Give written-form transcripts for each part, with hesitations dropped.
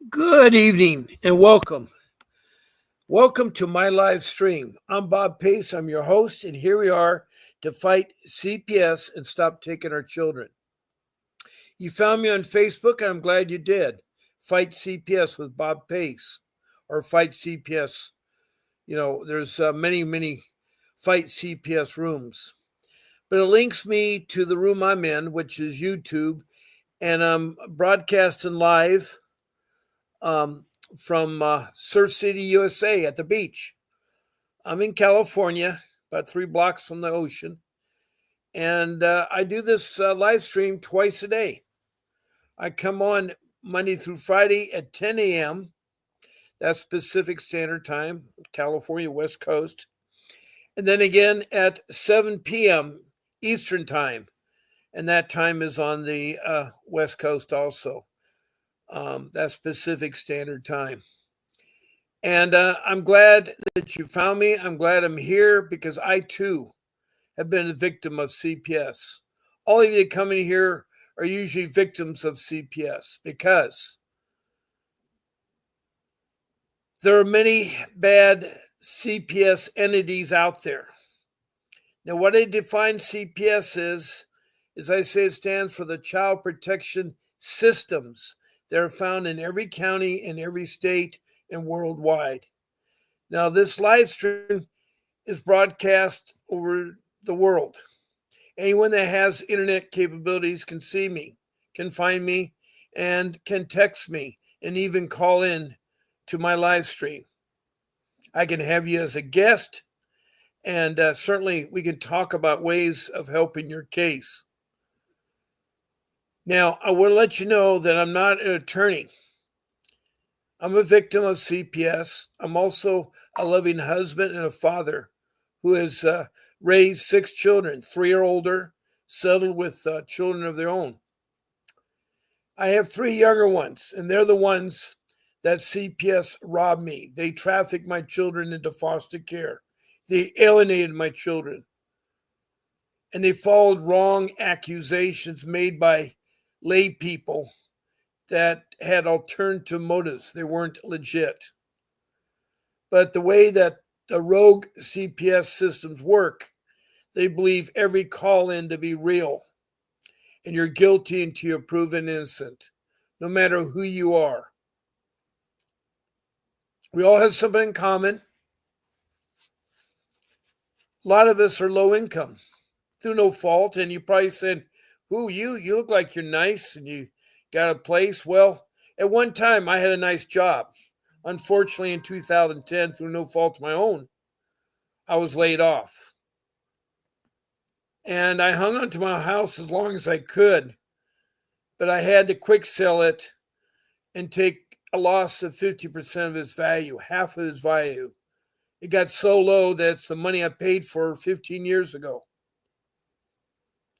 Good evening and welcome. Welcome to my live stream. I'm Bob Pace. I'm your host, and here we are to fight CPS and stop taking our children. You found me on Facebook, and I'm glad you did. Fight CPS with Bob Pace or Fight CPS. There's many Fight CPS rooms. But it links me to the room I'm in, which is YouTube, and I'm broadcasting live from Surf City, USA at the beach. I'm in California, about 3 blocks from the ocean, and I do this live stream twice a day. I come on Monday through Friday at 10 a.m. That's Pacific Standard Time, California West Coast, and then again at 7 p.m. Eastern Time, and that time is on the West Coast also. That's Pacific Standard Time. And I'm glad that you found me. I'm glad I'm here because I too have been a victim of CPS. All of you coming here are usually victims of CPS because there are many bad CPS entities out there. Now, what I define CPS is I say it stands for the Child Protection Systems. They're found in every county, in every state, and worldwide. Now, this live stream is broadcast over the world. Anyone that has internet capabilities can see me, can find me, and can text me, and even call in to my live stream. I can have you as a guest, and certainly we can talk about ways of helping your case. Now, I want to let you know that I'm not an attorney. I'm a victim of CPS. I'm also a loving husband and a father who has raised 6 children. 3 are older, settled with children of their own. I have 3 younger ones, and they're the ones that CPS robbed me. They trafficked my children into foster care. They alienated my children. And they followed wrong accusations made by lay people that had alternative motives. They weren't legit. But the way that the rogue CPS systems work, they believe every call in to be real. And you're guilty until you're proven innocent, no matter who you are. We all have something in common. A lot of us are low income through no fault. And you probably said, "Who, you look like you're nice and you got a place." Well, at one time I had a nice job. Unfortunately, in 2010, through no fault of my own, I was laid off. And I hung on to my house as long as I could, but I had to quick sell it and take a loss of 50% of its value, half of its value. It got so low that it's the money I paid for 15 years ago.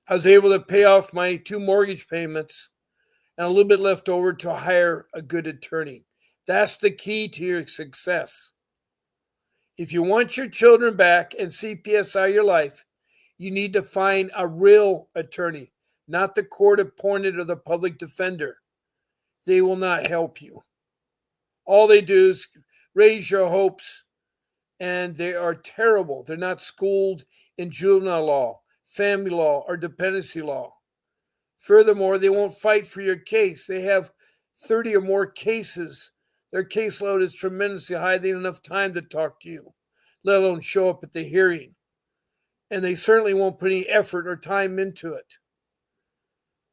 I was able to pay off my 2 mortgage payments and a little bit left over to hire a good attorney. That's the key to your success. If you want your children back and CPS out of your life, you need to find a real attorney, not the court appointed or the public defender. They will not help you. All they do is raise your hopes, and they are terrible. They're not schooled in juvenile law, family law, or dependency law. Furthermore, they won't fight for your case. They have 30 or more cases. Their caseload is tremendously high. They don't have enough time to talk to you, let alone show up at the hearing. And they certainly won't put any effort or time into it.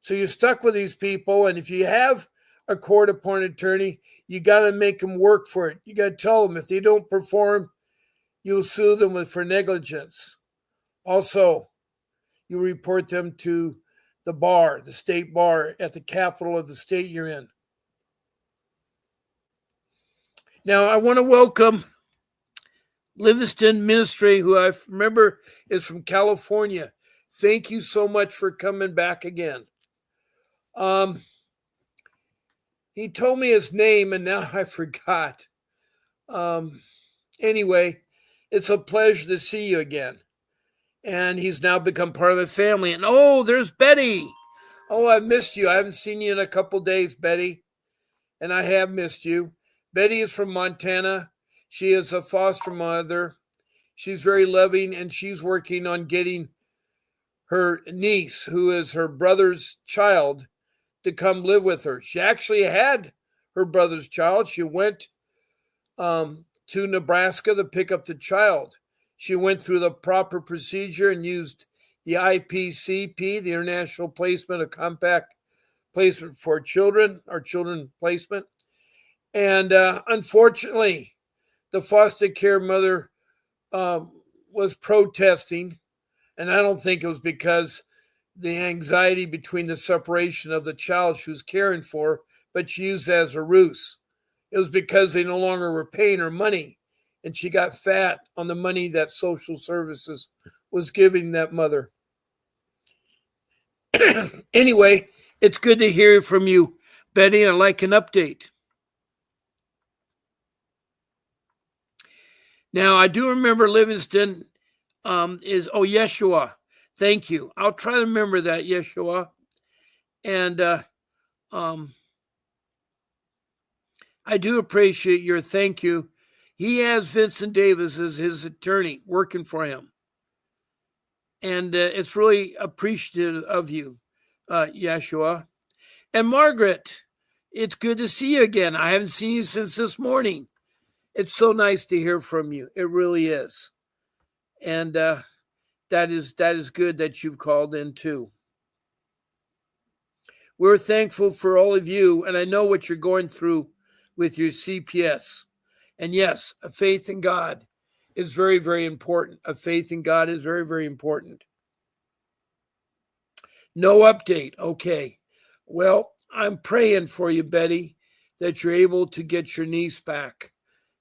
So you're stuck with these people, and if you have a court-appointed attorney, you got to make them work for it. You got to tell them if they don't perform, you'll sue them for negligence. Also, you report them to the bar, the state bar at the capital of the state you're in. Now, I want to welcome Livingston Ministry, who I remember is from California. Thank you so much for coming back again. He told me his name, and now I forgot. Anyway, it's a pleasure to see you again. And he's now become part of the family. And oh, there's Betty. Oh, I've missed you. I haven't seen you in a couple days, Betty, and I have missed you. Betty is from Montana. She is a foster mother. She's very loving, and she's working on getting her niece, who is her brother's child, to come live with her. She actually had her brother's child. She went to Nebraska to pick up the child. She went through the proper procedure and used the IPCP, the International Placement of Compact Placement for Children, or Children Placement. And unfortunately, the foster care mother was protesting, and I don't think it was because the anxiety between the separation of the child she was caring for, but she used it as a ruse. It was because they no longer were paying her money, and she got fat on the money that social services was giving that mother. Anyway, it's good to hear from you, Betty, and I'd like an update. Now, I do remember Livingston is, Yeshua. Thank you. I'll try to remember that, Yeshua. And I do appreciate your thank you. He has Vincent Davis as his attorney working for him. And it's really appreciative of you, Yeshua. And Margaret, it's good to see you again. I haven't seen you since this morning. It's so nice to hear from you. It really is. And that is good that you've called in too. We're thankful for all of you, and I know what you're going through with your CPS. And yes, a faith in God is very, very important. A faith in God is very, very important. No update. Okay. Well, I'm praying for you, Betty, that you're able to get your niece back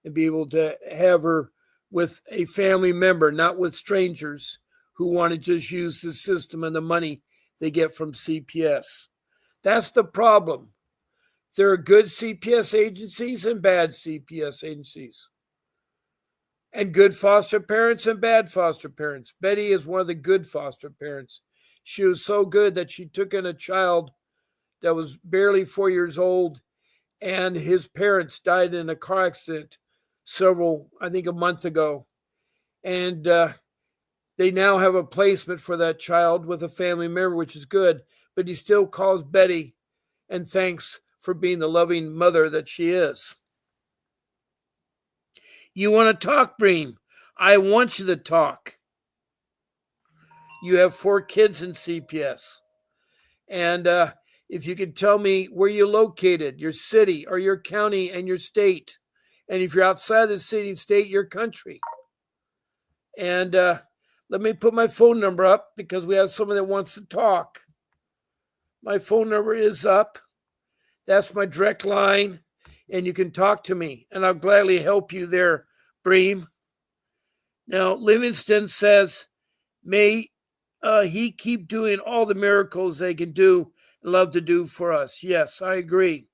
and be able to have her with a family member, not with strangers who want to just use the system and the money they get from CPS. That's the problem. There are good CPS agencies and bad CPS agencies, and good foster parents and bad foster parents. Betty is one of the good foster parents. She was so good that she took in a child that was barely 4 years old, and his parents died in a car accident a month ago. And they now have a placement for that child with a family member, which is good. But he still calls Betty and thanks for being the loving mother that she is. You want to talk, Bream? I want you to talk. You have 4 kids in CPS. And if you could tell me where you're located, your city or your county and your state. And if you're outside the city and state, your country. And let me put my phone number up because we have someone that wants to talk. My phone number is up. That's my direct line, and you can talk to me, and I'll gladly help you there, Bream. Now, Livingston says, may he keep doing all the miracles they can do and love to do for us. Yes, I agree.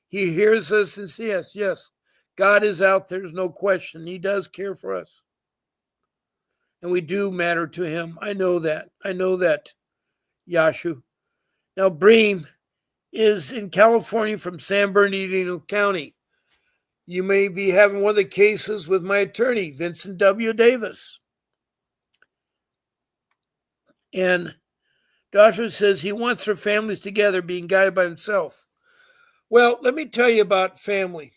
He hears us and says, yes, God is out there. There's no question. He does care for us. And we do matter to him. I know that. Yashu. Now, Bream is in California from San Bernardino County. You may be having one of the cases with my attorney, Vincent W. Davis. And Joshua says he wants their families together, being guided by himself. Well, let me tell you about family.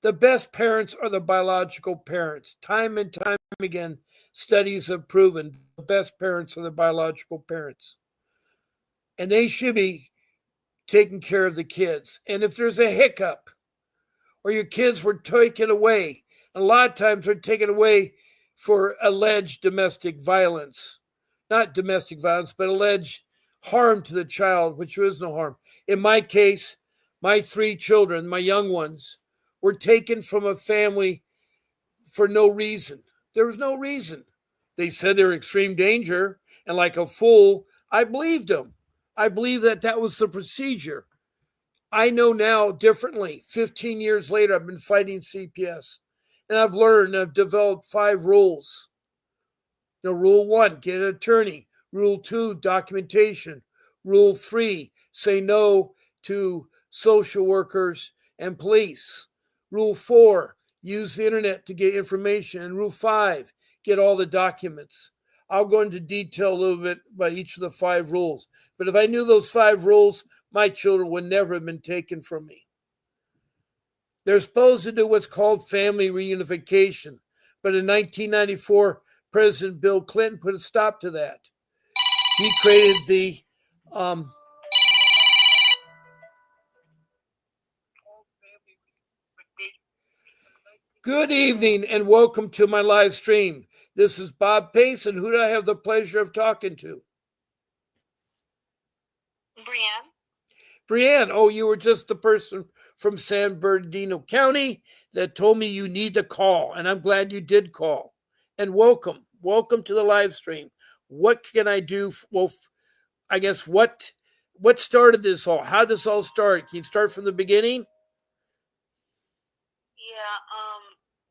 The best parents are the biological parents. Time and time again, studies have proven the best parents are the biological parents. And they should be taking care of the kids. And if there's a hiccup or your kids were taken away, a lot of times they're taken away for alleged domestic violence. Not domestic violence, but alleged harm to the child, which was no harm. In my case, my 3 children, my young ones, were taken from a family for no reason. There was no reason. They said they were in extreme danger, and like a fool, I believed them. I believe that was the procedure. I know now differently. 15 years later, I've been fighting CPS, and I've learned, I've developed 5 rules. Rule 1, get an attorney. Rule 2, documentation. Rule 3, say no to social workers and police. Rule 4, use the internet to get information. And Rule 5, get all the documents. I'll go into detail a little bit about each of the 5 rules. But if I knew those 5 rules, my children would never have been taken from me. They're supposed to do what's called family reunification. But in 1994, President Bill Clinton put a stop to that. He created the good evening and welcome to my live stream. This is Bob Pace, and who do I have the pleasure of talking to? Brianne, oh, you were just the person from San Bernardino County that told me you need to call, and I'm glad you did call. And welcome to the live stream. What can I do? Well, I guess what started this all? How did this all start? Can you start from the beginning? Yeah,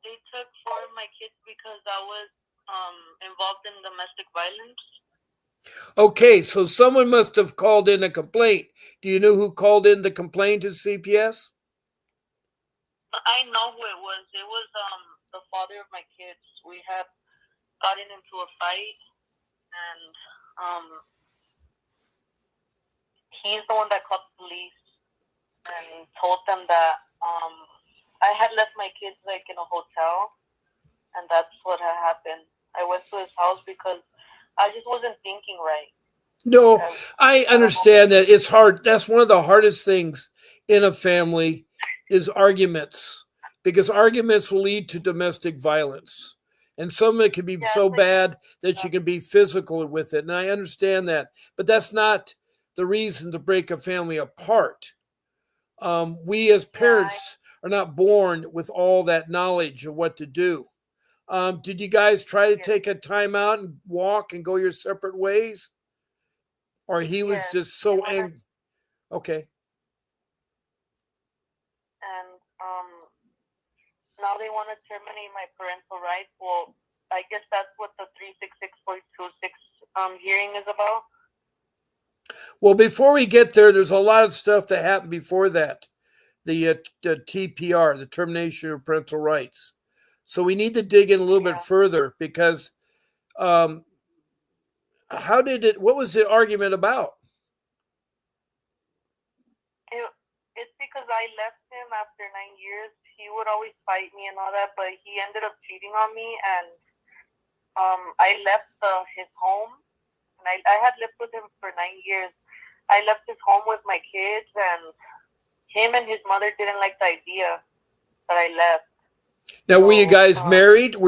they took 4 of my kids because I was involved in domestic violence. Okay, so someone must have called in a complaint. Do you know who called in the complaint to CPS? I know who it was. It was the father of my kids. We had gotten into a fight, and he's the one that called the police and told them that I had left my kids like in a hotel, and that's what had happened. I went to his house because I just wasn't thinking right. No, I understand that it's hard. That's one of the hardest things in a family is arguments, because arguments will lead to domestic violence. And some of it can be so bad that you can be physical with it. And I understand that, but that's not the reason to break a family apart. We as parents are not born with all that knowledge of what to do. Did you guys try to take a time out and walk and go your separate ways? Or he was just so angry? Okay. And now they want to terminate my parental rights. Well, I guess that's what the 366.26 hearing is about. Well, before we get there, there's a lot of stuff that happened before that. The TPR, the termination of parental rights. So we need to dig in a little bit further, because what was the argument about? It's because I left him after 9 years. He would always fight me and all that, but he ended up cheating on me, and I left his home, and I had lived with him for 9 years. I left his home with my kids, and him and his mother didn't like the idea that I left. Now, were you guys married? No,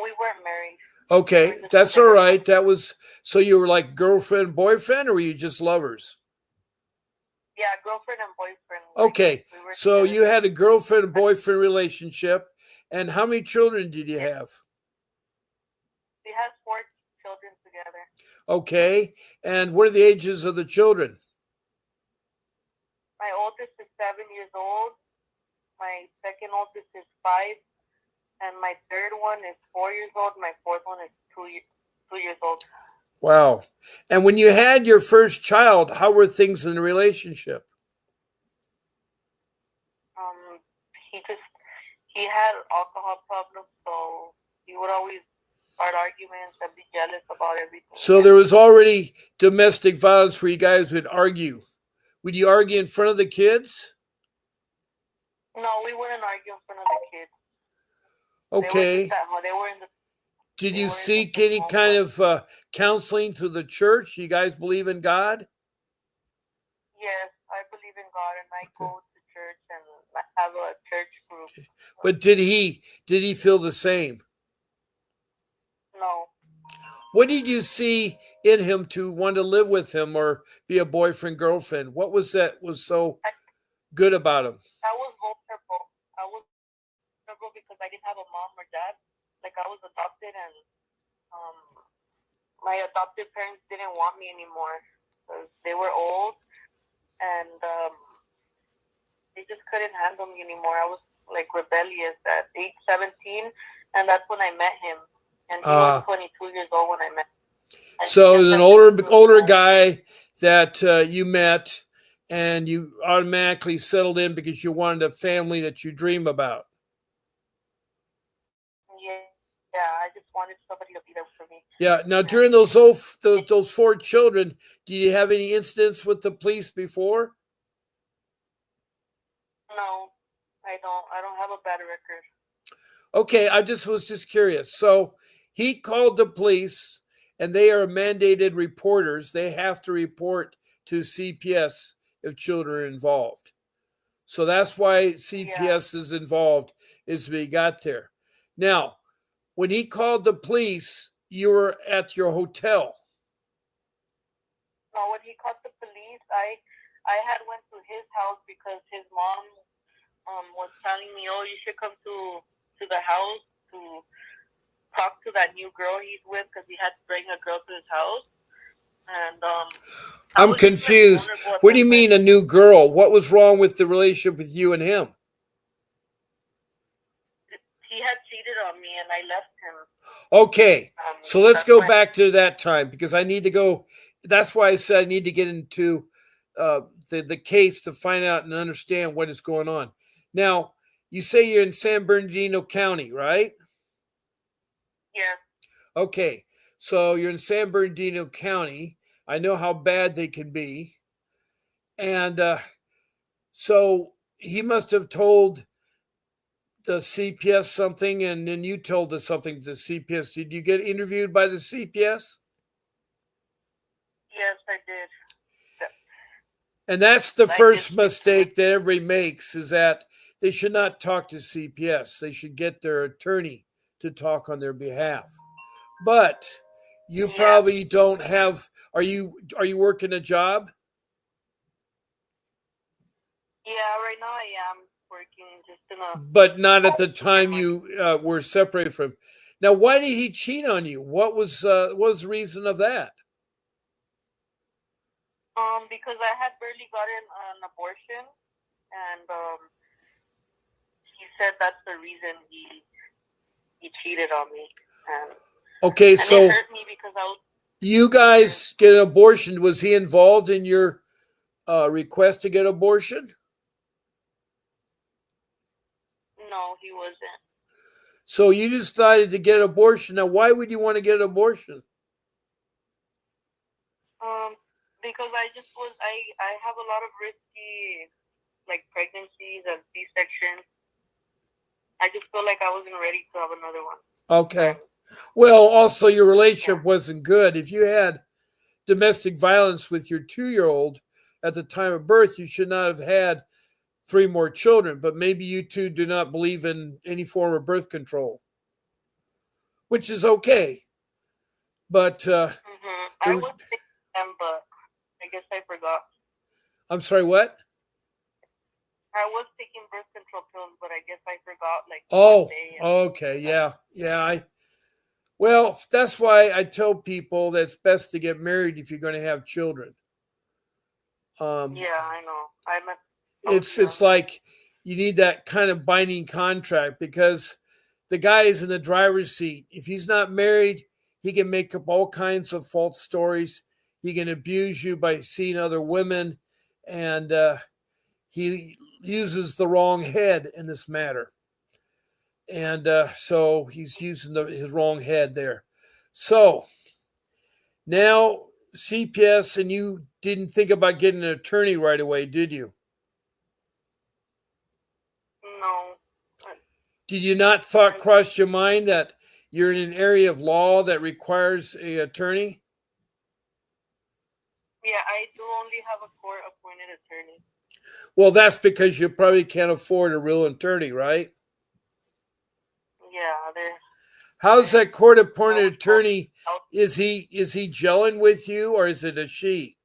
we weren't married. Okay, that's all right. So you were like girlfriend, boyfriend, or were you just lovers? Yeah, girlfriend and boyfriend. Okay, so you had a girlfriend and boyfriend relationship, and how many children did you have? We had 4 children together. Okay, and what are the ages of the children? My oldest is 7 years old. My second oldest is 5, and my third one is 4 years old. My fourth one is 2 years old. Wow. And when you had your first child, how were things in the relationship? He had alcohol problems, so he would always start arguments and be jealous about everything. So there was already domestic violence where you guys would argue. Would you argue in front of the kids? No, we wouldn't argue in front of the kids. Okay. They were in the Did you seek any kind of counseling through the church? You guys believe in God? Yes, I believe in God, and I go to church and have a church group. Okay. But did he feel the same? No. What did you see in him to want to live with him or be a boyfriend, girlfriend? What was that was so good about him? I was vulnerable. Because I didn't have a mom or dad. Like, I was adopted, and my adopted parents didn't want me anymore because they were old, and they just couldn't handle me anymore. I was like rebellious at age 17, and that's when I met him. And he was 22 years old when I met him. I think So at an that older point he was older home. guy that you met, and you automatically settled in because you wanted a family that you dream about. Yeah, I just wanted somebody to be there for me. Yeah. Now, And during those four children, do you have any incidents with the police before? no, I don't. I don't have a bad record. Okay, I just was just curious. So he called the police, and they are mandated reporters. They have to report to CPS if children are involved. So that's why Yeah. CPS is involved, is we got there. Now, when he called the police, you were at your hotel. No, when he called the police, I had went to his house because his mom was telling me, oh, you should come to the house to talk to that new girl he's with because he had to bring a girl to his house. And I I'm was just like confused. vulnerable at What do that you time. mean a new girl? What was wrong with the relationship with you and him? He had cheated on me and I left him. Okay, so let's That's go why. back to that time because I need to go. That's why I said I need to get into the case to find out and understand what is going on. Now, you say you're in San Bernardino County, right? Yeah. Okay, so you're in San Bernardino County. I know how bad they can be. And so he must have told the CPS something, and then you told us something to the CPS. Did you get interviewed by the CPS? Yes, I did. And that's the I did first speak to him. mistake that everybody makes is that they should not talk to CPS. They should get their attorney to talk on their behalf. But you Yeah. probably don't have. Are you working a job? Yeah, right now I am working just in a. But not at the time you were separated from. Now, why did he cheat on you? What was the reason of that? Because I had barely gotten an abortion, and he said that's the reason he cheated on me, and Okay, and so it hurt me because I was. you guys get an abortion. Was he involved in your request to get abortion? No, he wasn't. So you decided to get abortion. Now, why would you want to get an abortion? Because I just was I have a lot of risky like pregnancies and C-sections. I just feel like I wasn't ready to have another one. Okay. Well, also your relationship wasn't good. If you had domestic violence with your 2-year-old at the time of birth, you should not have had 3 more children. But maybe you two do not believe in any form of birth control, which is okay. But I was taking them, but I guess I forgot. I'm sorry, what? I was taking birth control pills, but I guess I forgot. Like Oh, one day. okay, yeah. Well, that's why I tell people that it's best to get married if you're going to have children. Yeah, I know. It's like you need that kind of binding contract because the guy is in the driver's seat. If he's not married, he can make up all kinds of false stories. He can abuse you by seeing other women, and he uses the wrong head in this matter. And so he's using his wrong head there. So now CPS, and you didn't think about getting an attorney right away, did you? No. Did you not thought cross your mind that you're in an area of law that requires an attorney? Yeah, I do only have a court-appointed attorney. Well, that's because you probably can't afford a real attorney, right? Yeah, how's that court-appointed attorney? Is he gelling with you, or is it a she?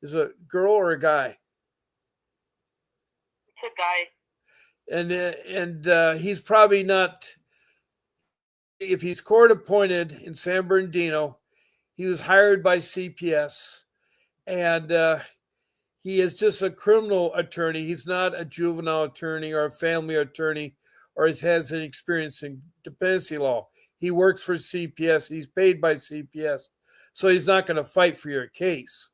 Is it a girl or a guy? It's a guy. And he's probably not. If he's court-appointed in San Bernardino, he was hired by CPS, and he is just a criminal attorney. He's not a juvenile attorney or a family attorney or has any experience in dependency law. He works for CPS. He's paid by CPS. so he's not going to fight for your case.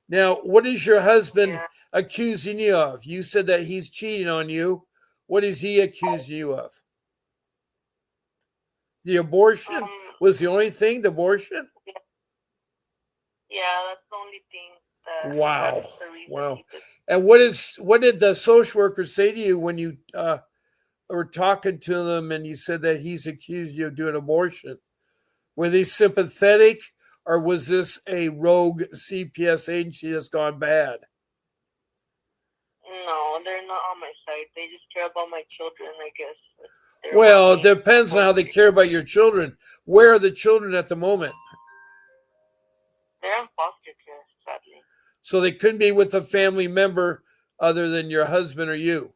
Now, what is your husband Yeah. accusing you of? You said that he's cheating on you. What is he accusing you of? The abortion was the only thing, the abortion? Yeah, that's the only thing Wow. that's the reason Wow. he did. And what did the social worker say to you when you were talking to them and you said that he's accused you of doing abortion? Were they sympathetic, or was this a rogue CPS agency that's gone bad? No, they're not on my side. They just care about my children, I guess. Well, it depends on how they care about your children. Where are the children at the moment? They're in foster care, sadly. So they couldn't be with a family member other than your husband or you.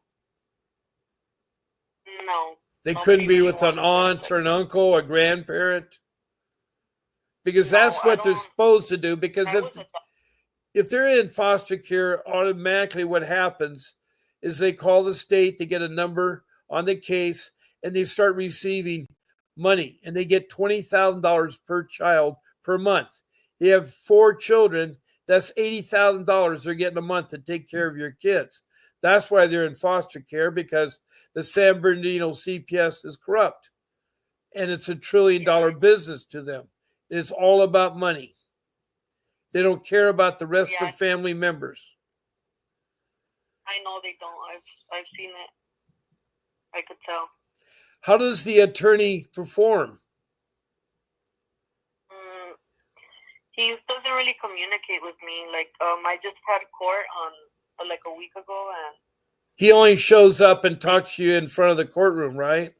No. They couldn't be with an aunt or an uncle or grandparent. Because that's what they're supposed to do. Because if they're in foster care, automatically what happens is they call the state, they get a number on the case, and they start receiving money. And they get $20,000 per child per month. You have 4 children, that's $80,000 they're getting a month to take care of your kids. That's why they're in foster care, because the San Bernardino CPS is corrupt. And it's $1 trillion business to them. It's all about money. They don't care about the rest of family members. I know they don't. I've seen it. I could tell. How does the attorney perform? He doesn't really communicate with me. Like, I just had court on like a week ago, and he only shows up and talks to you in front of the courtroom, right?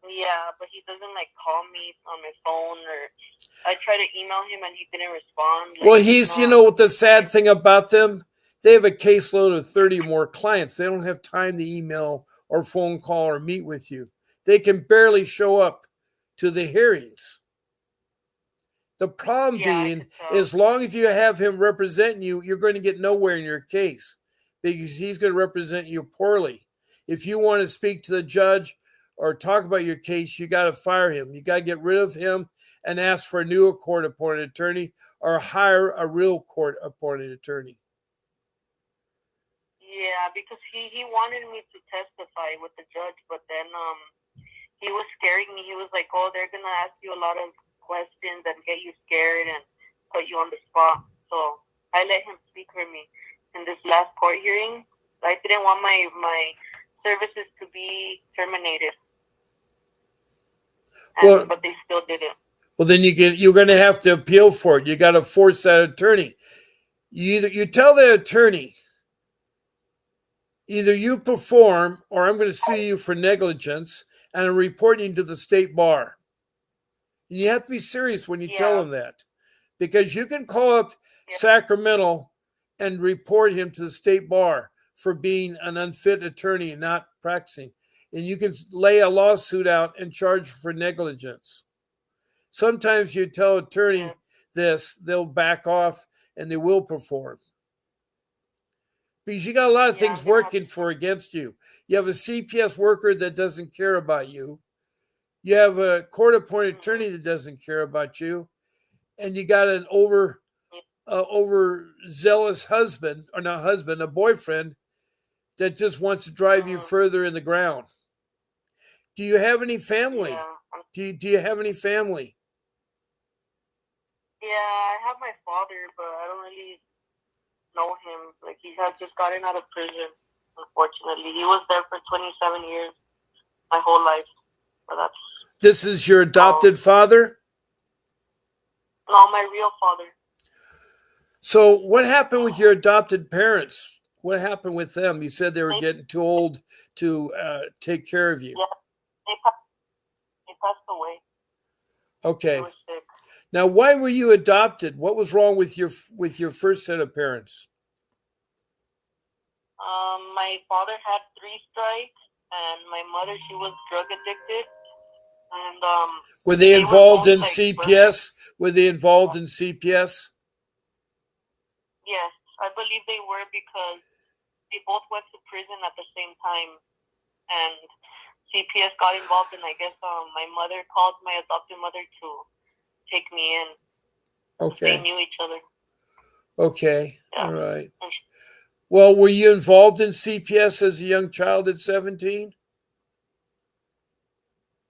Yeah, but he doesn't like call me on my phone, or I try to email him and he didn't respond. Like, well, you know what the sad thing about them? They have a caseload of 30 or more clients. They don't have time to email or phone call or meet with you. They can barely show up to the hearings. The problem being, as long as you have him representing you, you're going to get nowhere in your case, because he's going to represent you poorly. If you want to speak to the judge or talk about your case, you got to fire him. You got to get rid of him and ask for a new court-appointed attorney, or hire a real court-appointed attorney. Yeah, because he wanted me to testify with the judge, but then he was scaring me. He was like, "Oh, they're gonna ask you a lot of questions and get you scared and put you on the spot." So I let him speak for me in this last court hearing. I didn't want my services to be terminated, but they still did it. Well, then you're going to have to appeal for it. You got to force that attorney. You tell the attorney, either you perform, or I'm going to sue you for negligence, and I'm reporting you to the state bar. And you have to be serious when you tell them that, because you can call up Sacramento and report him to the state bar for being an unfit attorney and not practicing. And you can lay a lawsuit out and charge for negligence. Sometimes you tell attorney this, they'll back off and they will perform. Because you got a lot of things working against you. You have a CPS worker that doesn't care about you. You have a court-appointed attorney that doesn't care about you. And you got an overzealous husband, or not husband, a boyfriend that just wants to drive you further in the ground. Do you have any family? Do you have any family? Yeah, I have my father, but I don't really know him. Like, he has just gotten out of prison, unfortunately. He was there for 27 years, my whole life. So this is your adopted father? No, my real father. So what happened with your adopted parents? What happened with them? You said they were getting too old to take care of you. Yeah, they passed away. Okay. They were sick. Now, why were you adopted? What was wrong with your first set of parents? My father had 3 strikes, and my mother, she was drug addicted. And were they involved in CPS? Were they involved in CPS? Yes, I believe they were, because they both went to prison at the same time, and CPS got involved. And I guess my mother called my adopted mother to take me in. Okay. They knew each other. Okay. Yeah. All right. Well, were you involved in CPS as a young child at 17?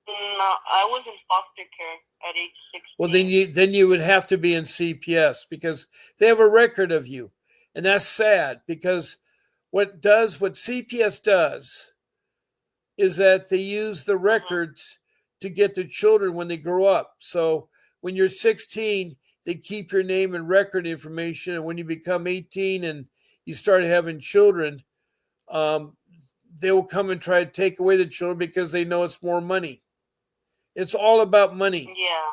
No, I was in foster care at age 16. Well, then you would have to be in CPS because they have a record of you, and that's sad because what CPS does is that they use the records to get the children when they grow up. So when you're 16, they keep your name and record information, and when you become 18 and you start having children, um, they will come and try to take away the children because they know it's more money. It's all about money. Yeah.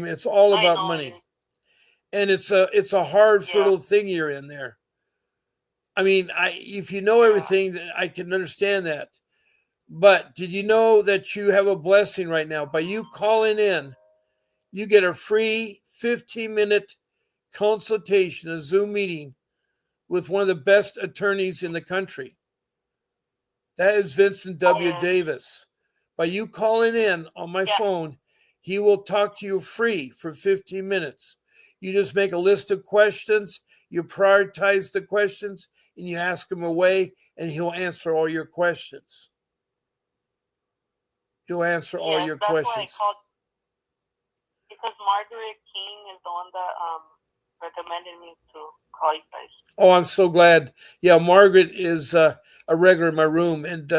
It's all I about know money. And it's a hard, fertile thing you're in there. I mean, if you know everything, I can understand that. But did you know that you have a blessing right now? By you calling in, you get a free 15-minute consultation, a Zoom meeting with one of the best attorneys in the country. That is Vincent W. Davis. By you calling in on my phone, he will talk to you free for 15 minutes. You just make a list of questions, you prioritize the questions, and you ask him away, and he'll answer all your questions. He'll answer all your questions. That's why I called, because Margaret King is the one that recommended me to call you guys. Oh, I'm so glad. Yeah, Margaret is a regular in my room, and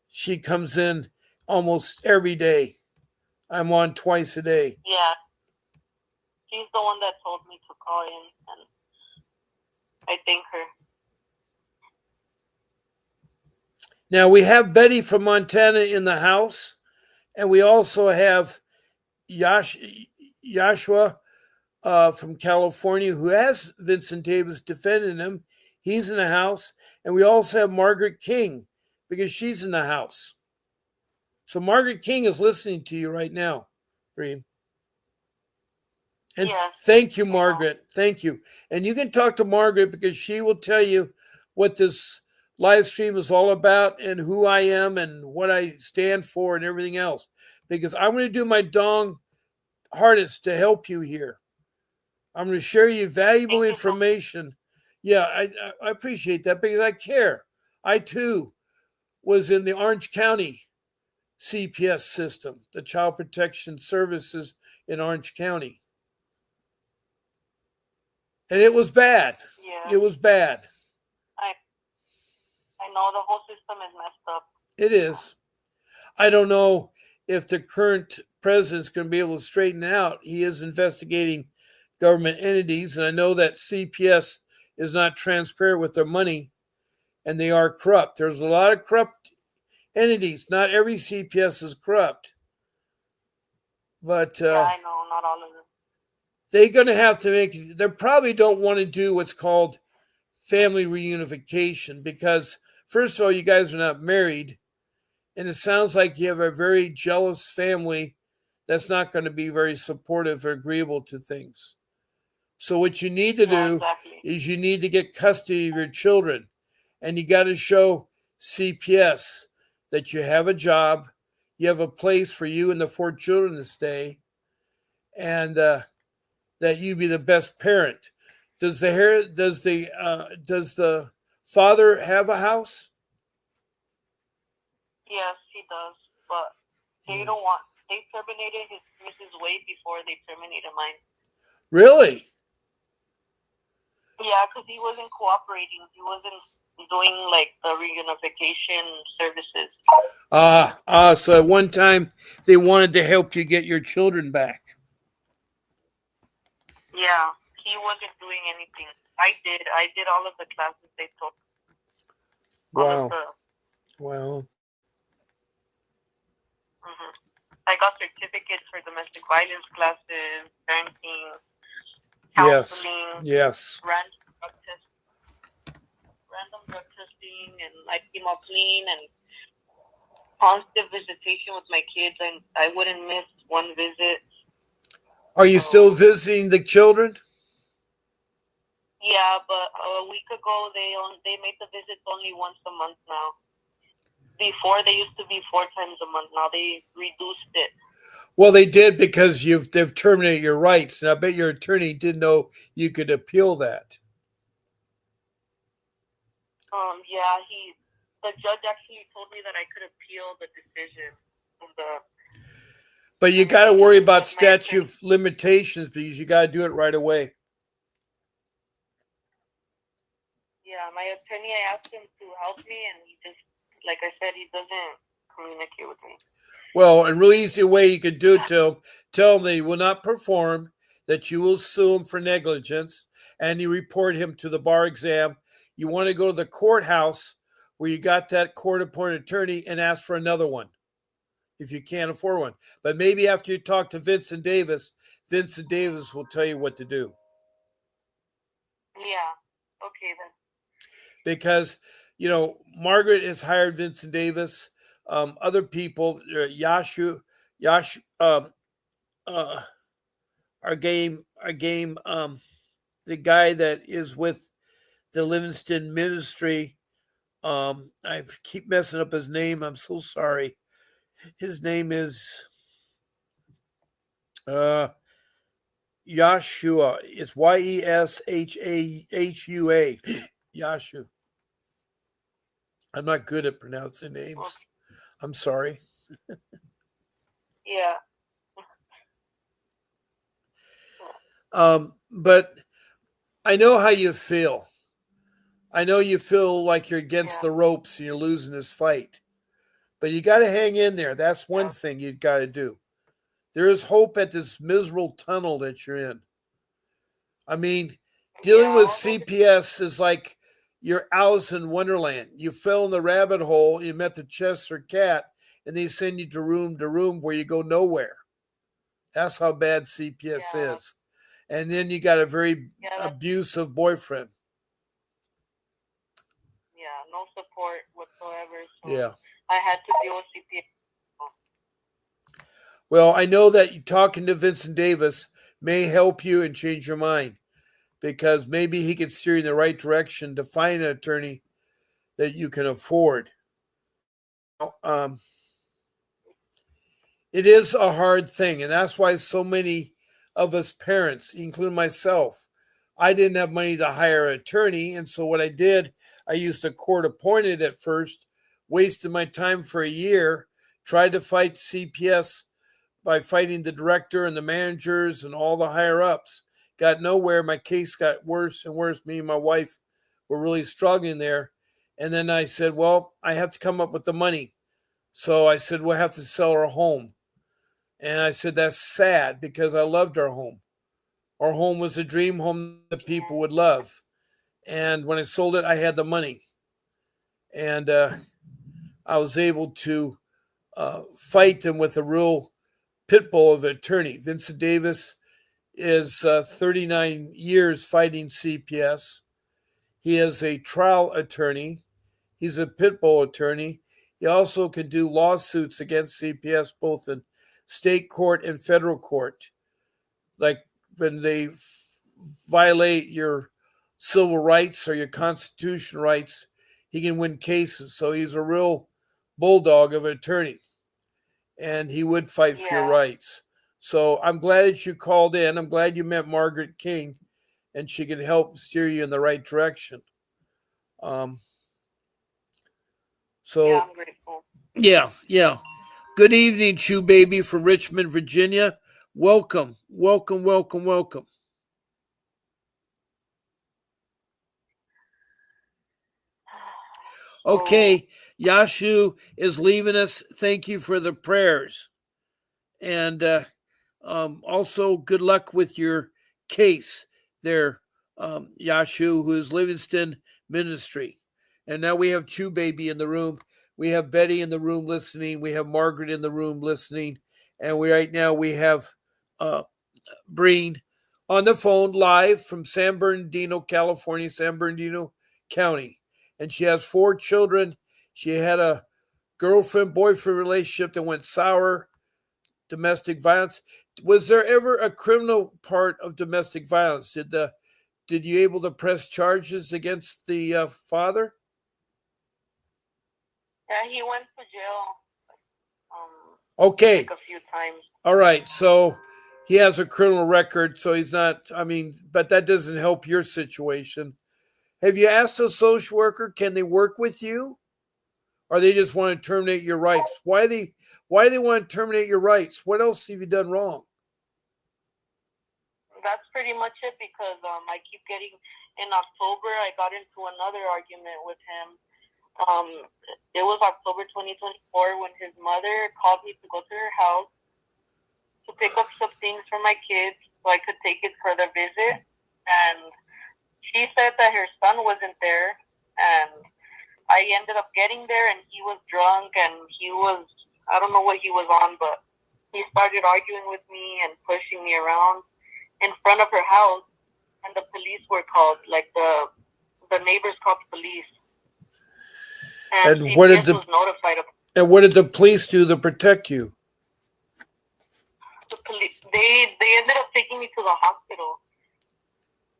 she comes in almost every day. I'm on twice a day. Yeah. She's the one that told me to call in, and I thank her. Now, we have Betty from Montana in the house, and we also have Joshua from California, who has Vincent Davis defending him. He's in the house. And we also have Margaret King, because she's in the house. So Margaret King is listening to you right now, Bream. And thank you, Margaret. Thank you. And you can talk to Margaret because she will tell you what this live stream is all about and who I am and what I stand for and everything else. Because I'm going to do my hardest to help you here. I'm going to share you valuable information. Yeah, I appreciate that because I care. I too was in the Orange County CPS system, the Child Protection Services in Orange County. And it was bad. Yeah. It was bad. I know the whole system is messed up. It is. I don't know if the current president's going to be able to straighten it out. He is investigating government entities, and I know that CPS is not transparent with their money, and they are corrupt. There's a lot of corrupt entities. Not every CPS is corrupt. But yeah, I know, not all of them. They're going to have to they probably don't want to do what's called family reunification because, first of all, you guys are not married. And it sounds like you have a very jealous family that's not going to be very supportive or agreeable to things. So what you need to do is you need to get custody of your children. And you got to show CPS that you have a job, you have a place for you and the 4 children to stay, and that you be the best parent. Does the father have a house? Yes, he does, but they terminated Mrs. Wade before they terminated mine. Really? Yeah, because he wasn't cooperating. He wasn't doing like the reunification services. So at one time they wanted to help you get your children back. Yeah, he wasn't doing anything. I did all of the classes they took. Wow. Wow. Mm-hmm. I got certificates for domestic violence classes, parenting, counseling, random drug testing, and I came out clean and constant visitation with my kids, and I wouldn't miss one visit. Are you still visiting the children? Yeah, but a week ago they made the visits only once a month now. Before they used to be 4 times a month. Now they reduced it. Well, they did because they've terminated your rights, and I bet your attorney didn't know you could appeal that. Yeah, the judge actually told me that I could appeal the decision of the But you got to worry termination, about but my statute attorney, of limitations because you got to do it right away. yeah, my attorney, I asked him to help me, and he just, like I said, he doesn't communicate with me. Well, a really easy way you could do it to tell him that he will not perform, that you will sue him for negligence, and you report him to the bar exam. You want to go to the courthouse where you got that court appointed attorney and ask for another one if you can't afford one. But maybe after you talk to Vincent Davis will tell you what to do. Yeah, okay then. Because, Margaret has hired Vincent Davis. Other people, Yash, uh, our game, the guy that is with the Livingston Ministry. I keep messing up his name. I'm so sorry. His name is Yashua. It's Yeshua. Yashu. I'm not good at pronouncing names. Okay. I'm sorry. Yeah. But I know how you feel. I know you feel like you're against Yeah. the ropes and you're losing this fight. But you got to hang in there. That's one thing you got to do. There is hope at this miserable tunnel that you're in. I mean, dealing with CPS is like you're Alice in Wonderland. You fell in the rabbit hole, you met the Chester cat, and they send you to room where you go nowhere. That's how bad CPS is. And then you got a very abusive boyfriend. Yeah, no support whatsoever. So Yeah. I had to deal with CPS. Well, I know that you talking to Vincent Davis may help you and change your mind because maybe he can steer you in the right direction to find an attorney that you can afford. It is a hard thing, and that's why so many of us parents, including myself, I didn't have money to hire an attorney, and so what I did, I used a court appointed at first, wasted my time for a year, tried to fight CPS by fighting the director and the managers and all the higher ups. Got nowhere. My case got worse and worse. Me and my wife were really struggling there. And then I said, well, I have to come up with the money. So I said, we'll have to sell our home. And I said, that's sad because I loved our home. Our home was a dream home that people would love. And when I sold it, I had the money. And I was able to fight them with a real pit bull of an attorney. Vincent Davis is 39 years fighting CPS. He is a trial attorney. He's a pit bull attorney. He also can do lawsuits against CPS both in state court and federal court. Like when they violate your civil rights or your constitutional rights, he can win cases. So he's a real bulldog of an attorney. And he would fight for your rights. So I'm glad that you called in. I'm glad you met Margaret King and she could help steer you in the right direction. So I'm grateful. Yeah. Good evening, Chew Baby from Richmond, Virginia. Welcome. Okay, Yashu is leaving us. Thank you for the prayers. And also, good luck with your case there, Yashu, who is Livingston Ministry. And now we have Chew Baby in the room. We have Betty in the room listening. We have Margaret in the room listening. And right now we have Breen on the phone live from San Bernardino, California, San Bernardino County. And she has 4 children. She had a girlfriend-boyfriend relationship that went sour, domestic violence. Was there ever a criminal part of domestic violence? Did you able to press charges against the father? Yeah, he went to jail. Okay. Like a few times. All right. So he has a criminal record, so he's not, I mean, but that doesn't help your situation. Have you asked a social worker, can they work with you? Or they just want to terminate your rights? Why do they want to terminate your rights? What else have you done wrong? That's pretty much it because I keep getting in October. I got into another argument with him. It was October 2024 when his mother called me to go to her house to pick up some things for my kids so I could take it for the visit. And she said that her son wasn't there, and I ended up getting there, and he was drunk, and I don't know what he was on, but he started arguing with me and pushing me around in front of her house, and the police were called, like the neighbors called the police, and And CPS was notified of what did the police do to protect you? the police. They ended up taking me to the hospital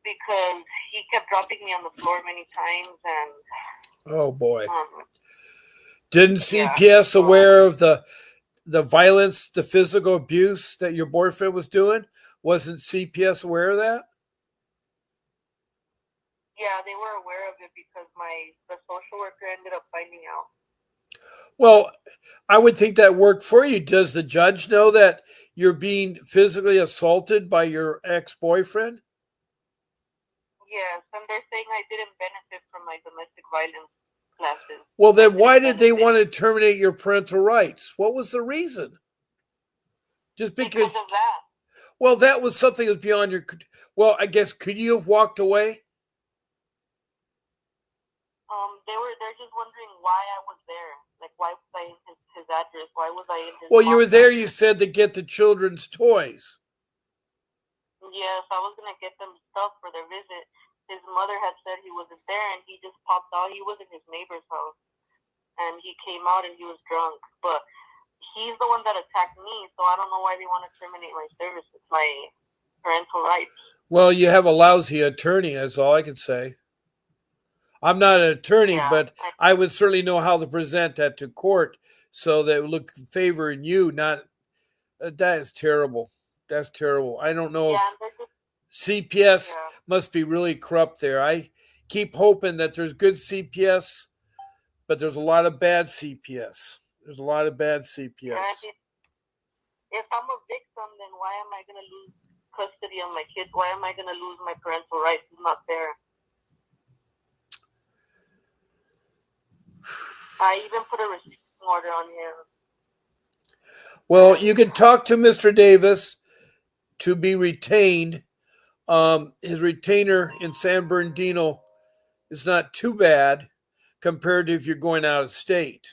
because he kept dropping me on the floor many times, and Oh boy. Didn't CPS yeah, aware of the violence, the physical abuse that your boyfriend was doing? Wasn't CPS aware of that? Yeah, they were aware of it because the social worker ended up finding out. Well, I would think that worked for you. Does the judge know that you're being physically assaulted by your ex-boyfriend? Yes, and they're saying I didn't benefit from my domestic violence classes. Well, then why did they want to terminate your parental rights? What was the reason? Just because of that. Well, that was something that was beyond your. Well, I guess could you have walked away? They're just wondering why I was there. Like, why was I in his address? Why was I in his? Well, you were there. You said to get the children's toys. Yes, I was gonna get them stuff for their visit. His mother had said he wasn't there, and he just popped out. He was in his neighbor's house, and he came out and he was drunk. But he's the one that attacked me, so I don't know why they want to terminate my services, my parental rights. Well, you have a lousy attorney. That's all I can say. I'm not an attorney, but I would certainly know how to present that to court so that it would look favoring you. Not that is terrible. That's terrible. I don't know if CPS must be really corrupt there. I keep hoping that there's good CPS, but there's a lot of bad CPS. There's a lot of bad CPS. If I'm a victim, then why am I going to lose custody of my kids? Why am I going to lose my parental rights? It's not fair. I even put a restraining order on him. Well, you can talk to Mr. Davis to be retained. His retainer in San Bernardino is not too bad compared to if you're going out of state.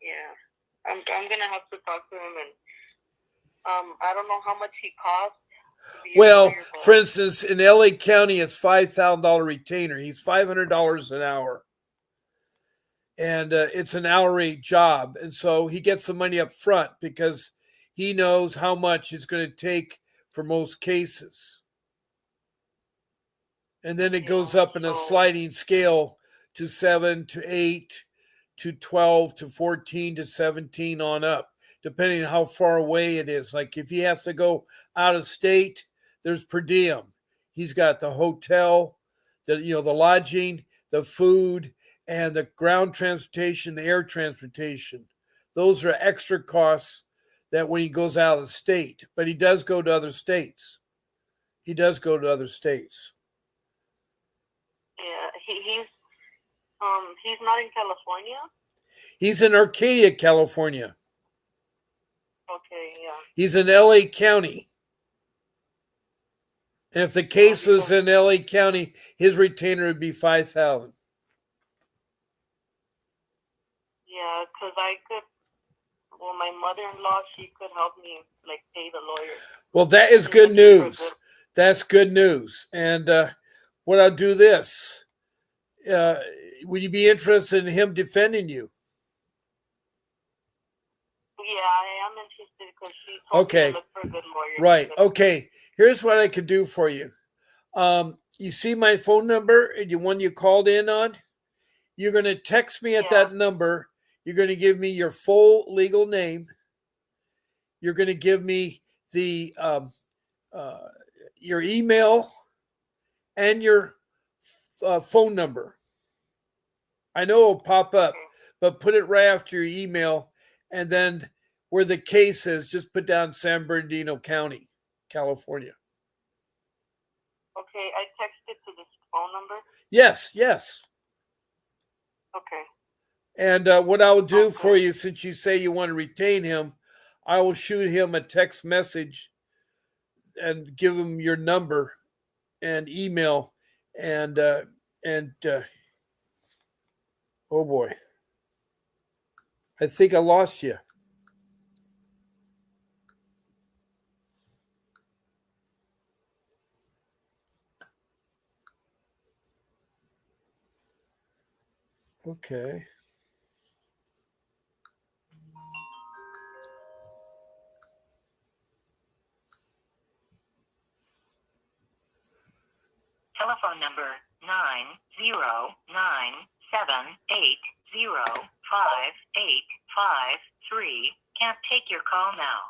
Yeah, I'm gonna have to talk to him, and I don't know how much he costs. Well, for instance, in LA County, it's $5,000 retainer. He's $500 an hour. And it's an hourly job. And so he gets the money up front because he knows how much it's going to take for most cases. And then it goes up in a sliding scale to 7 to 8 to 12 to 14 to 17 on up, depending on how far away it is. Like if he has to go out of state, there's per diem. He's got the hotel, the lodging, the food, and the ground transportation, the air transportation. Those are extra costs that when he goes out of the state. But he does go to other states. Yeah, he's not in California? He's in Arcadia, California. Okay, yeah. He's in LA County. And if the case was in LA County, his retainer would be $5,000. Yeah, because my mother-in-law, she could help me, like, pay the lawyer. Well, that is good news. That's good news. And what I'll do this. Would you be interested in him defending you? Yeah, I am interested because she told me to look for a good lawyer. Right. Okay. Here's what I could do for you. You see my phone number, the one you called in on? You're going to text me at that number. You're going to give me your full legal name. you're going to give me the your email and your phone number. I know it'll pop up, but put it right after your email, and then where the case is, just put down San Bernardino County, California. Okay, I texted to this phone number. Yes, yes. Okay. And what I will do for you, since you say you want to retain him, I will shoot him a text message and give him your number and email, and oh boy, I think I lost you. Okay. Telephone number 90978058553. Can't take your call now.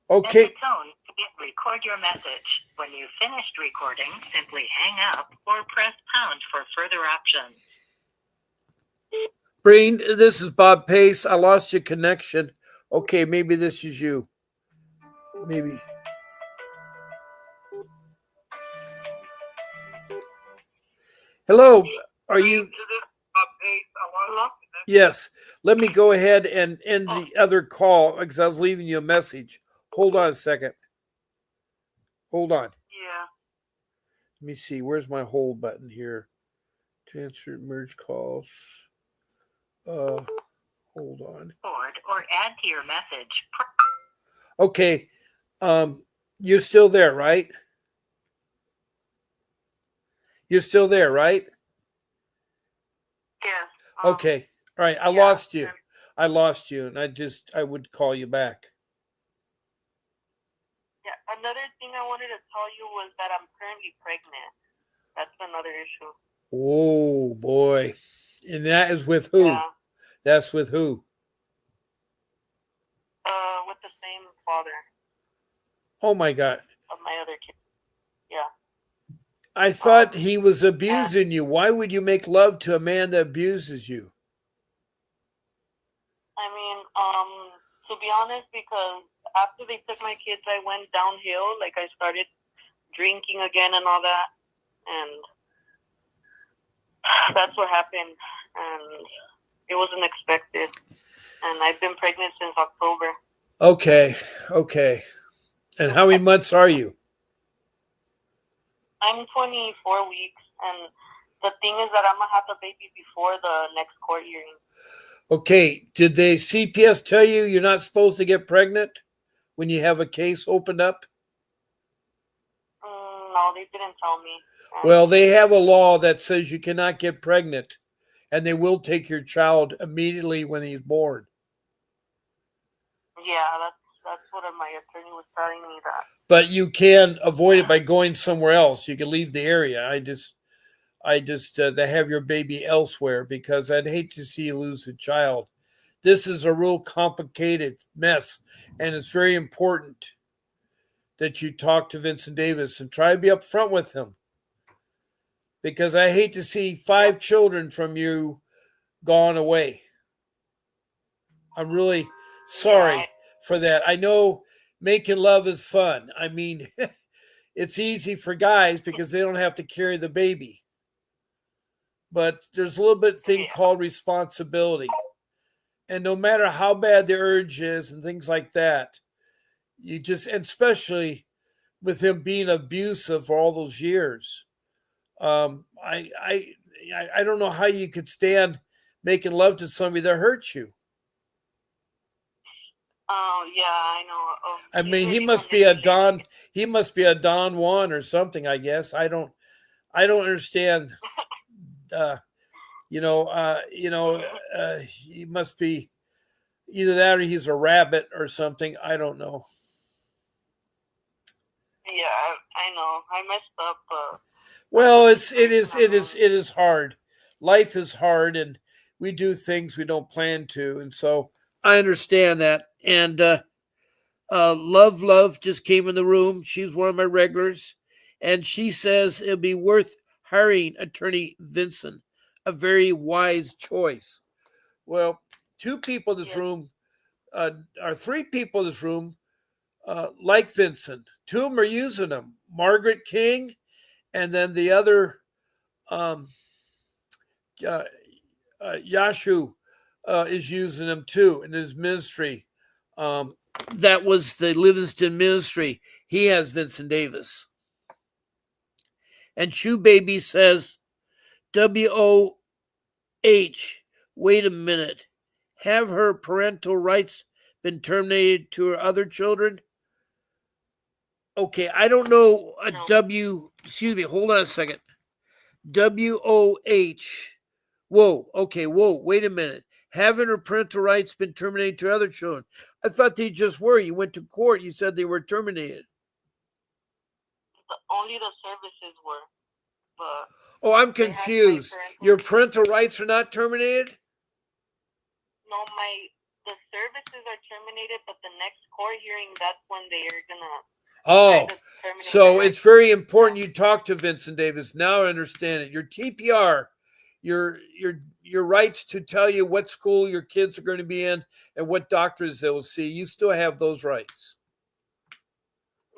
Okay. At the tone, record your message. When you've finished recording, simply hang up or press pound for further options. Breen, this is Bob Pace. I lost your connection. Okay, maybe this is you. Maybe. Hello, are you? Yes. Let me go ahead and end the other call because I was leaving you a message. Hold on a second. Hold on. Yeah. Let me see. Where's my hold button here? Transfer, merge calls. Hold on. Or add to your message. Okay. You're still there, right? You're still there, right? Yes. Okay. All right. I lost you. I lost you, and I would call you back. Yeah. Another thing I wanted to tell you was that I'm currently pregnant. That's another issue. Oh boy. And that is with who? Yeah. That's with who? With the same father Oh my God. of my other kid. Yeah. I thought he was abusing you. Why would you make love to a man that abuses you? I mean, to be honest, because after they took my kids, I went downhill. Like, I started drinking again and all that. And that's what happened. And it wasn't expected. And I've been pregnant since October. Okay. Okay. And how many months are you? I'm 24 weeks. And the thing is that I'm going to have the baby before the next court hearing. Okay. Did the CPS tell you you're not supposed to get pregnant when you have a case opened up? No, they didn't tell me. Well, they have a law that says you cannot get pregnant, and they will take your child immediately when he's born. Yeah, that's what my attorney was telling me that. But you can avoid it by going somewhere else. You can leave the area. They have your baby elsewhere because I'd hate to see you lose a child. This is a real complicated mess, and it's very important that you talk to Vincent Davis and try to be upfront with him. Because I hate to see 5 children from you gone away. I'm really sorry for that. I know making love is fun. I mean, it's easy for guys because they don't have to carry the baby. But there's a little bit thing called responsibility. And no matter how bad the urge is and things like that, you just, and especially with him being abusive for all those years, I don't know how you could stand making love to somebody that hurts you. Oh yeah, I know. I mean, he must be a Don. He must be a Don Juan or something. I guess I don't understand. He must be either that or he's a rabbit or something. I don't know. Yeah, I know. I messed up. Well, it is hard. Life is hard, and we do things we don't plan to, and so I understand that. And Love just came in the room. She's one of my regulars, and she says it'll be worth hiring attorney Vincent. A very wise choice. Well, two people in this Yes. room, or three people in this room, like Vincent. Two of them are using them. Margaret King, and then the other, um, uh, Yashu, is using them too in his ministry. That was the Livingston ministry. He has Vincent Davis. And Chew Baby says, WOH, wait a minute. Have her parental rights been terminated to her other children? Okay, I don't know a No. excuse me, hold on a second. WOH. Whoa, okay, whoa, wait a minute. Haven't her parental rights been terminated to other children? I thought they just were. You went to court, you said they were terminated. Only the services were, but Oh, I'm they had my confused. parental. Your parental rights are not terminated? No, the services are terminated, but the next court hearing, that's when they are gonna Oh, try to terminate so my it's rights. very important you talk to Vincent Davis. Now I understand it. Your TPR, your rights to tell you what school your kids are going to be in and what doctors they will see. You still have those rights.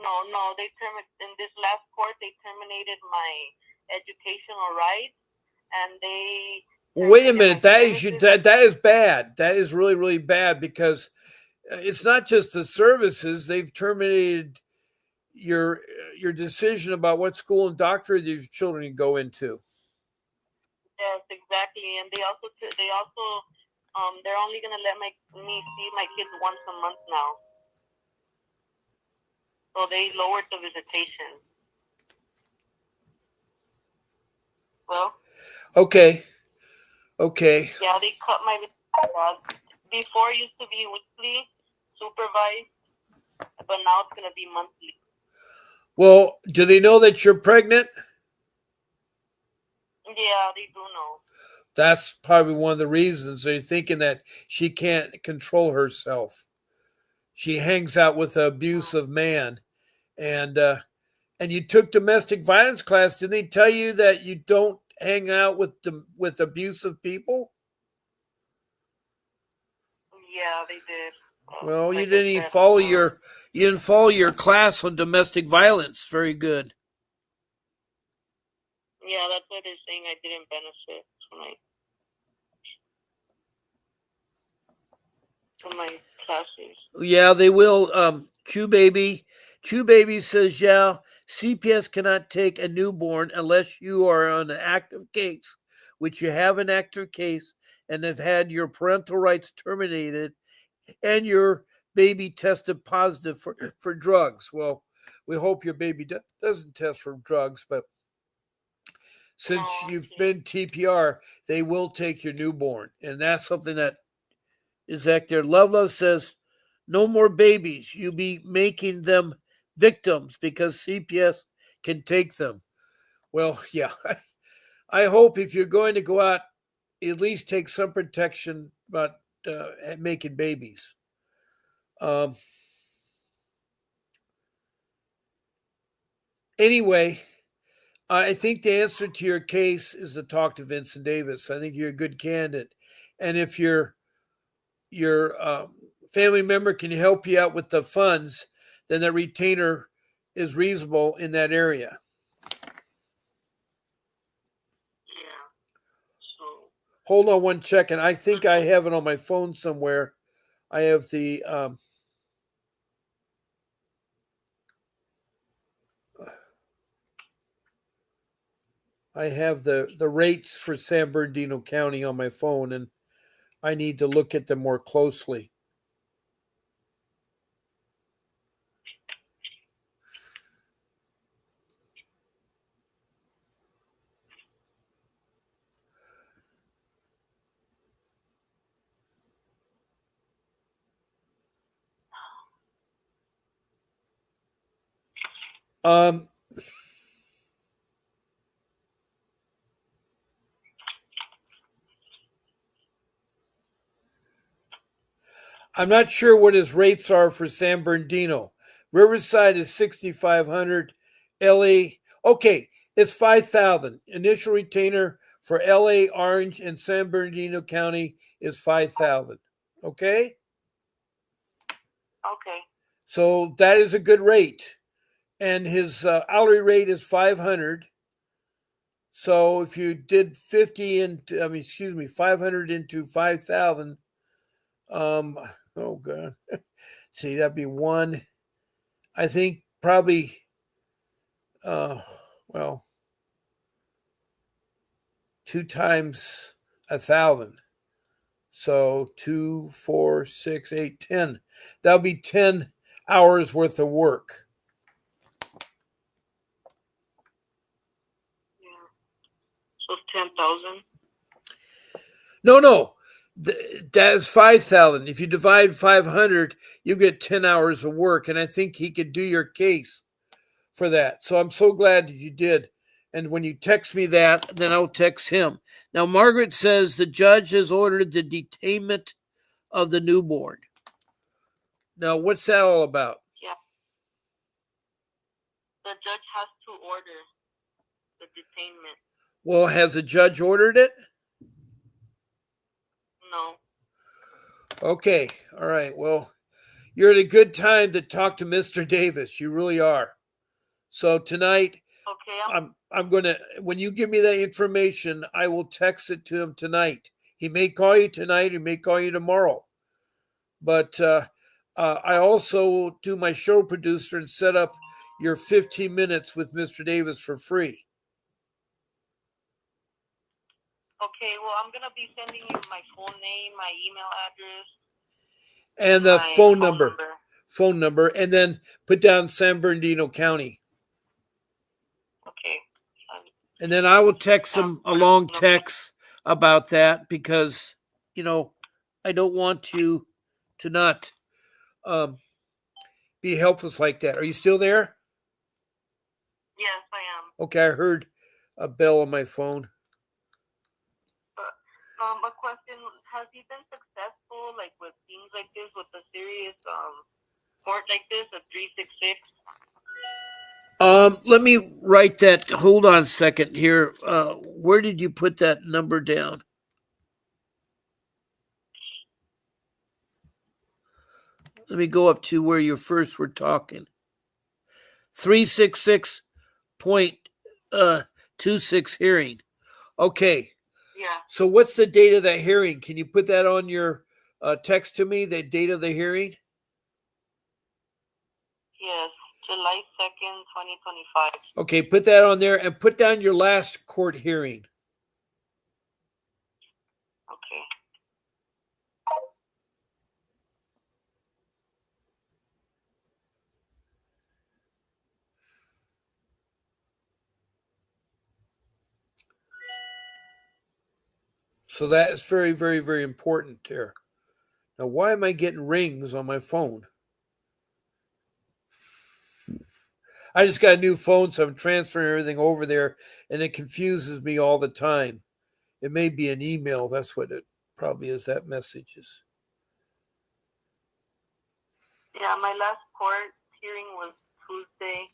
No, in this last court they terminated my educational rights, and they. Wait a minute. my That is services. that is bad. That is really really bad because it's not just the services. They've terminated your decision about what school and doctorate your children can go into. Yes, exactly, and they're only gonna let me see my kids once a month now. So they lowered the visitation. Well. Okay. Yeah, they cut my before it used to be weekly supervised, but now it's gonna be monthly. Well, do they know that you're pregnant? Yeah, they do know. That's probably one of the reasons they're thinking that she can't control herself. She hangs out with an abusive man, and you took domestic violence class. Didn't they tell you that you don't hang out with abusive people? Yeah, they did. Well, Like I said, you didn't follow your class on domestic violence. Very good. yeah, that's what they're saying. I didn't benefit from my classes. Yeah, they will. Chew Baby says, yeah, CPS cannot take a newborn unless you are on an active case, which you have an active case and have had your parental rights terminated and your baby tested positive for drugs. Well, we hope your baby doesn't test for drugs, but since you've been TPR, they will take your newborn. And that's something that is active. Love says, no more babies. You be making them victims because CPS can take them. Well, yeah. I hope if you're going to go out, at least take some protection about making babies. Anyway, I think the answer to your case is to talk to Vincent Davis. I think you're a good candidate, and if your family member can help you out with the funds, then that retainer is reasonable in that area. Yeah. So. Hold on one second. I think I have it on my phone somewhere. I have the the rates for San Bernardino County on my phone, and I need to look at them more closely. Um, I'm not sure what his rates are for San Bernardino. Riverside is 6,500. LA, okay, it's 5,000. Initial retainer for LA, Orange, and San Bernardino County is 5,000. Okay? Okay. So that is a good rate. And his hourly rate is 500. So if you did 500 into 5,000, oh God. See, that'd be one. I think probably, well, 2 times 1,000. So 2, 4, 6, 8, 10. That'll be 10 hours worth of work. Yeah. So it's 10,000. No. That is 5,000. If you divide 500, you get 10 hours of work. And I think he could do your case for that. So I'm so glad that you did. And when you text me that, then I'll text him. Now, Margaret says the judge has ordered the detainment of the newborn. Now, what's that all about? Yeah. The judge has to order the detainment. Well, has the judge ordered it? No. Okay. All right. Well, you're at a good time to talk to Mr. Davis. You really are. So tonight, Okay. I'm gonna, when you give me that information, I will text it to him tonight. He may call you tonight. He may call you tomorrow. But I also do my show producer and set up your 15 minutes with Mr. Davis for free. Okay, well, I'm going to be sending you my full name, my email address, And the my phone number, and then put down San Bernardino County. Okay. And then I will text him a long text about that because, I don't want you to not be helpless like that. Are you still there? Yes, I am. Okay, I heard a bell on my phone. A question, has he been successful, like, with things like this, with a serious court like this, a 366? Let me write that. Hold on a second here. Where did you put that number down? Let me go up to where you first were talking. 366.26 hearing. Okay. Yeah. So what's the date of that hearing? Can you put that on your text to me, the date of the hearing? Yes, July 2nd, 2025. Okay, put that on there and put down your last court hearing. Okay. So that is very, very, very important there. Now, why am I getting rings on my phone? I just got a new phone, so I'm transferring everything over there, and it confuses me all the time. It may be an email. That's what it probably is, that message is. Yeah, my last court hearing was Tuesday,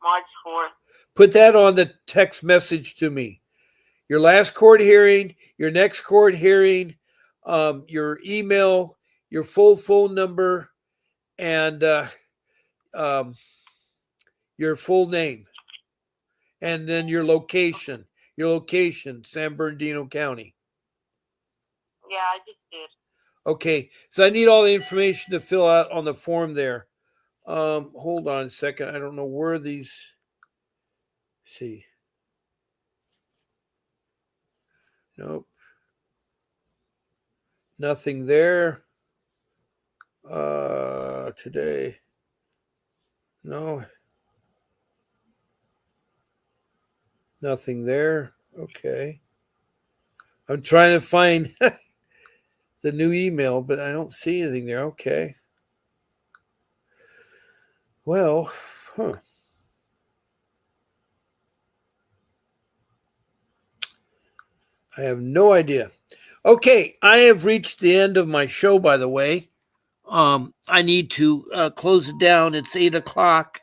March 4th. Put that on the text message to me. Your last court hearing, your next court hearing, your email, your full phone number, and your full name. And then your location, San Bernardino County. Yeah, I just did. Okay, so I need all the information to fill out on the form there. Hold on a second. I don't know where these. Let's see. Nope. Nothing there. Today. No. Nothing there. Okay. I'm trying to find the new email, but I don't see anything there. Okay. Well, I have no idea. Okay, I have reached the end of my show, by the way. I need to close it down. It's 8 o'clock.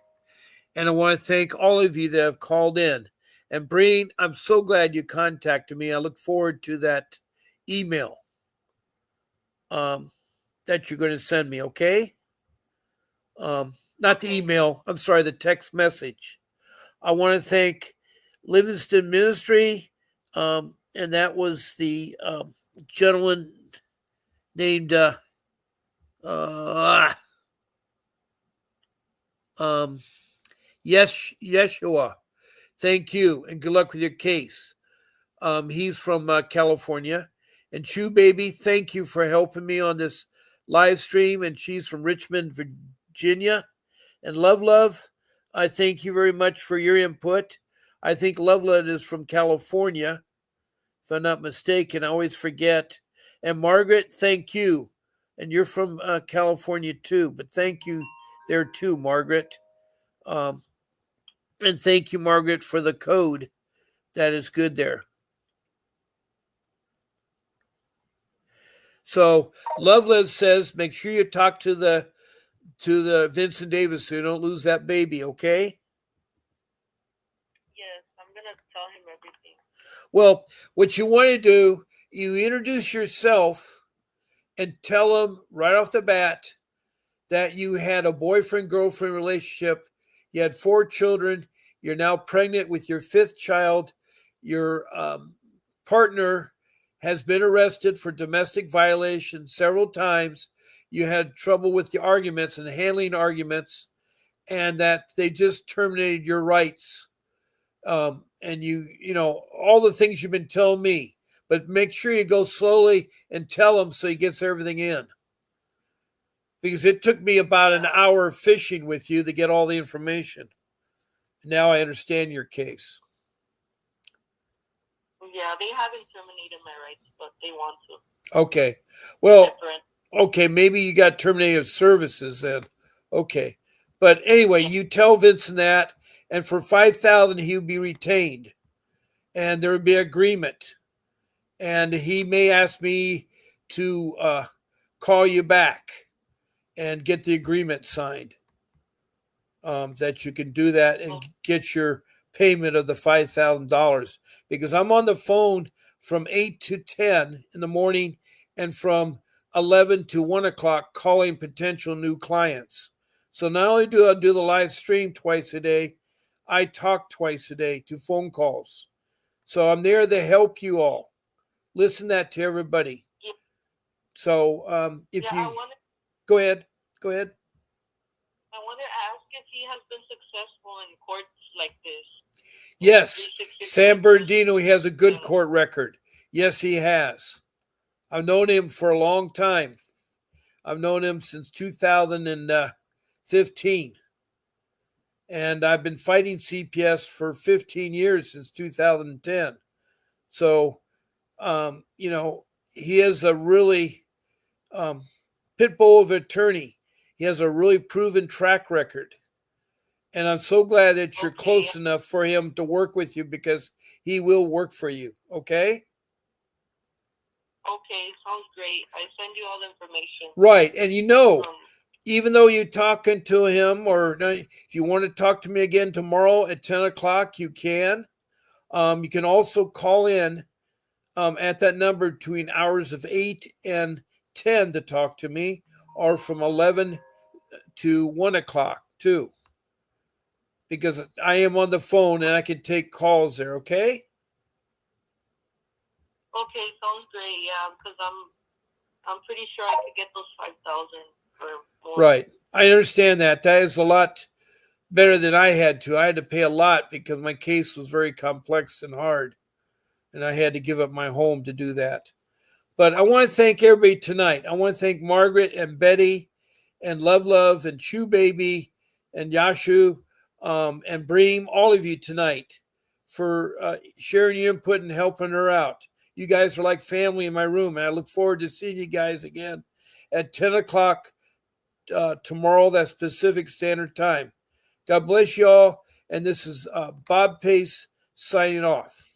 And I want to thank all of you that have called in. And Breen, I'm so glad you contacted me. I look forward to that email that you're going to send me, okay? Not the email, I'm sorry, the text message. I want to thank Livingston Ministry, and that was the gentleman named Yeshua. Thank you, and good luck with your case. He's from California. And Chew Baby, thank you for helping me on this live stream. And she's from Richmond, Virginia. And Love, I thank you very much for your input. I think Love is from California, if I'm not mistaken. I always forget. And Margaret, thank you. And you're from California too, but thank you there too, Margaret. And thank you, Margaret, for the code. That is good there. So Love says, make sure you talk to the Vincent Davis so you don't lose that baby, okay? Yes, I'm gonna tell him everything. Well, what you want to do, you introduce yourself and tell him right off the bat that you had a boyfriend-girlfriend relationship, you had 4 children, you're now pregnant with your 5th child, your partner has been arrested for domestic violation several times. You had trouble with the arguments and handling arguments, and that they just terminated your rights. And you know, all the things you've been telling me, but make sure you go slowly and tell him so he gets everything in. Because it took me about an hour fishing with you to get all the information. Now I understand your case. Yeah, they haven't terminated my rights, but they want to. Okay. Well, okay, maybe you got terminated of services then. Okay. But anyway, you tell Vincent that, and for $5,000 he would be retained. And there would be agreement. And he may ask me to call you back and get the agreement signed. That you can do that and get your payment of the $5,000, because I'm on the phone from 8 to 10 in the morning and from 11 to 1 o'clock calling potential new clients. So not only do I do the live stream twice a day, I talk twice a day to phone calls. So I'm there to help you all. Listen that to everybody. So go ahead. I want to ask if he has been successful in courts like this. Yes, San Bernardino, he has a good court record. Yes, he has. I've known him for a long time. I've known him since 2015. And I've been fighting CPS for 15 years, since 2010. So, you know, he is a really pit bull of attorney. He has a really proven track record. And I'm so glad that you're close enough for him to work with you, because he will work for you. Okay? Okay, sounds great. I send you all the information. Right. And you know, even though you're talking to him, or if you want to talk to me again tomorrow at 10 o'clock, you can. You can also call in at that number between hours of 8 and 10 to talk to me, or from 11 to 1 o'clock too. Because I am on the phone and I can take calls there, okay? Okay, sounds great. Yeah, because I'm pretty sure I could get those 5,000 or more. Right. I understand that. That is a lot better than I had to. I had to pay a lot because my case was very complex and hard, and I had to give up my home to do that. But I want to thank everybody tonight. I want to thank Margaret and Betty and Love and Chew Baby and Yashu and Bream, all of you tonight, for sharing your input and helping her out. You guys are like family in my room, and I look forward to seeing you guys again at 10 o'clock tomorrow, that's Pacific Standard Time. God bless you all, and this is Bob Pace signing off.